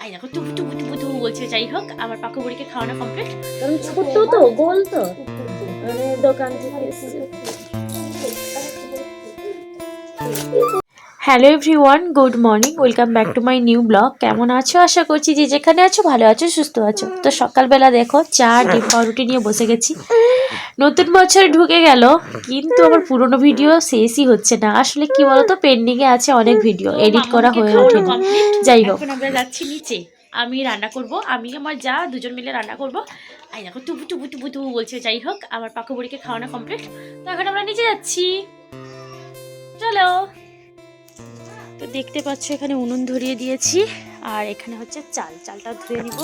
I দেখো টুপু টুপু টুপু টুপু বলছে। যাই হোক, আমার পাকু বুড়িকে খাওয়ানো কমপ্লিট। কারণ ছোট তো গোল তো মানে দোকান থেকে এসেছে। Hello everyone, good morning, welcome back to my new blog. কেমন আছো? আশা করছি যে যেখানে আছো ভালো আছো, সুস্থ আছো। তো সকালবেলা দেখো চা ডিম পাউরুটি নিয়ে বসে গেছি। নতুন বছর ঢুকে গেল, কিন্তু আমার পুরনো ভিডিও শেষই হচ্ছে না। আসলে কি বলতো, পেন্ডিংয়ে আছে অনেক ভিডিও, এডিট করা হয়ে ওঠেনি। যাই হোক, এখন আমরা যাচ্ছি নিচে। আমি রান্না করব, আমি আমার যা দুজন মিলে রান্না করব। আই দেখো টুপু টুপু টুপু টুপু বলছে। যাই হোক, আমার পাকু বুড়িকে খাওয়ানো কমপ্লিট। তো এখন আমরা নিচে যাচ্ছি, চলো। তো দেখতে পাচ্ছ এখানে উনুন ধরিয়ে দিয়েছি, আর এখানে হচ্ছে চালটা ধুয়ে নিব।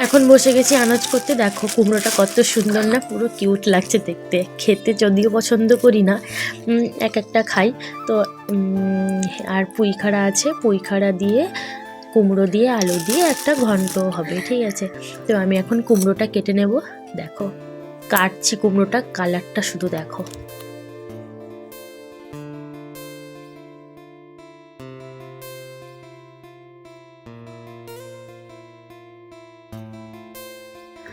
এখন বসে গেছি আনাজ করতে। দেখো কুমড়োটা কত সুন্দর না, পুরো কিউট লাগছে দেখতে। খেতে যদিও পছন্দ করি না, এক একটা খাই তো। আর পুঁইখাড়া আছে, পুঁইখাড়া দিয়ে কুমড়ো দিয়ে আলু দিয়ে একটা ঘন্ট হবে, ঠিক আছে। তো আমি এখন কুমড়োটা কেটে নেব। দেখো কাটছি কুমড়োটা, কালারটা শুধু দেখো।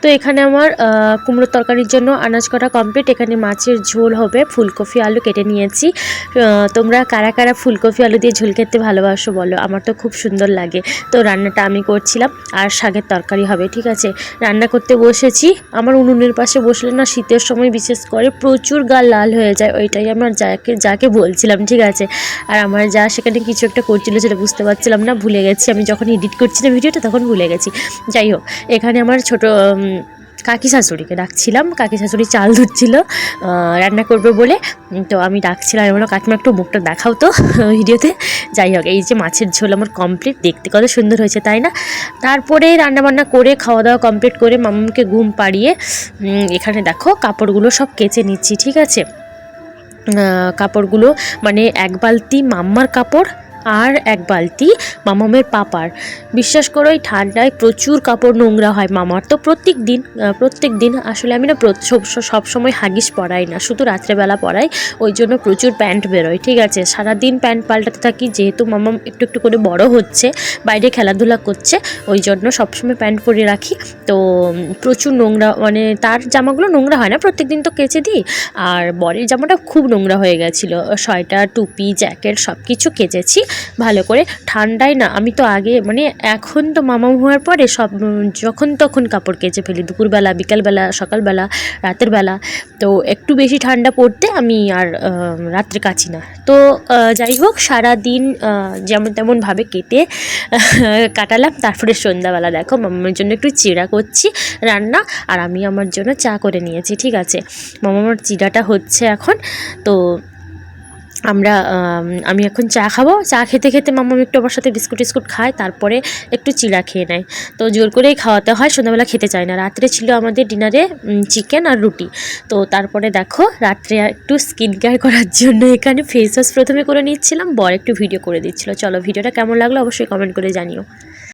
তো এখানে আমার কুমড়োর তরকারির জন্য আনাজ করা কমপ্লিট। এখানে মাছের ঝোল হবে, ফুলকপি আলু কেটে নিয়েছি। তোমরা কারা কারা ফুলকপি আলু দিয়ে ঝোল খেতে ভালোবাসো বলো, আমার তো খুব সুন্দর লাগে। তো রান্নাটা আমি করছিলাম, আর শাকের তরকারি হবে, ঠিক আছে। রান্না করতে বসেছি। আমার উনুনের পাশে বসলে না শীতের সময় বিশেষ করে প্রচুর গা লাল হয়ে যায়, ওইটাই আমার যাকে বলছিলাম, ঠিক আছে। আর আমার যা সেখানে কিছু একটা করছিল, সেটা বুঝতে পারছিলাম না, ভুলে গেছি। আমি যখন এডিট করছিলাম ভিডিওটা তখন ভুলে গেছি। যাই হোক, এখানে আমার ছোটো কাকি শাশুড়িকে ডাকছিলাম। কাকি শাশুড়ি চাল ধুচ্ছিল রান্না করবে বলে। তো আমি ডাকছিলাম, আমি বললাম কাকিমা একটু মুখটা দেখাও তো ভিডিওতে। যাই হোক, এই যে মাছের ঝোল আমার কমপ্লিট, দেখতে কত সুন্দর হয়েছে তাই না। তারপরে রান্নাবান্না করে খাওয়া দাওয়া কমপ্লিট করে মামাকে ঘুম পাড়িয়ে এখানে দেখো কাপড়গুলো সব কেচে নিচ্ছি, ঠিক আছে। কাপড়গুলো মানে এক বালতি মাম্মার কাপড় আর এক বালতি মামামের পাপার। বিশ্বাস করো এই ঠান্ডায় প্রচুর কাপড় নোংরা হয় মামার। তো প্রত্যেক দিন আসলে আমি না সব সময় হাগিস পরাই না, শুধু রাত্রেবেলা পরাই। ওই জন্য প্রচুর প্যান্ট বেরোয়, ঠিক আছে। সারাদিন প্যান্ট পাল্টাতে থাকি, যেহেতু মামাম একটু একটু করে বড় হচ্ছে, বাইরে খেলাধুলা করছে, ওই জন্য সবসময় প্যান্ট পরে রাখি। তো প্রচুর নোংরা, মানে তার জামাগুলো নোংরা হয় না, প্রত্যেক দিন তো কেচে দিই। আর বরের জামাটা খুব নোংরা হয়ে গেছিলো, সোয়েটার টুপি জ্যাকেট সব কিছু কেচেছি ভালো করে। ঠান্ডায় না আমি তো আগে মানে এখন তো মামা হওয়ার পরে সব যখন তখন কাপড় কেচে ফেলি, দুপুরবেলা বিকালবেলা সকালবেলা রাতের বেলা। তো একটু বেশি ঠান্ডা পড়তে আমি আর রাত্রে কাচি না। তো যাই হোক, সারাদিন যেমন তেমনভাবে কেটে কাটালাম। তারপরে সন্ধ্যাবেলা দেখো মামার জন্য একটু চিড়া করছি রান্না, আর আমি আমার জন্য চা করে নিয়েছি, ঠিক আছে। মামার চিড়াটা হচ্ছে এখন। তো আমি এখন চা খাবো। চা খেতে খেতে মাম্মা একটু আমার সাথে বিস্কুট খায়, তারপরে একটু চিড়া খেয়ে নেয়। তো জোর করেই খাওয়াতে হয়, সন্ধ্যাবেলা খেতে চায় না। রাত্রে ছিল আমাদের ডিনারে চিকেন আর রুটি। তো তারপরে দেখো রাত্রে একটু স্কিন কেয়ার করার জন্য এখানে ফেস ওয়াশ প্রথমে করে নিচ্ছিলাম, বর একটু ভিডিও করে দিচ্ছিলো। চলো ভিডিওটা কেমন লাগলো অবশ্যই কমেন্ট করে জানিও।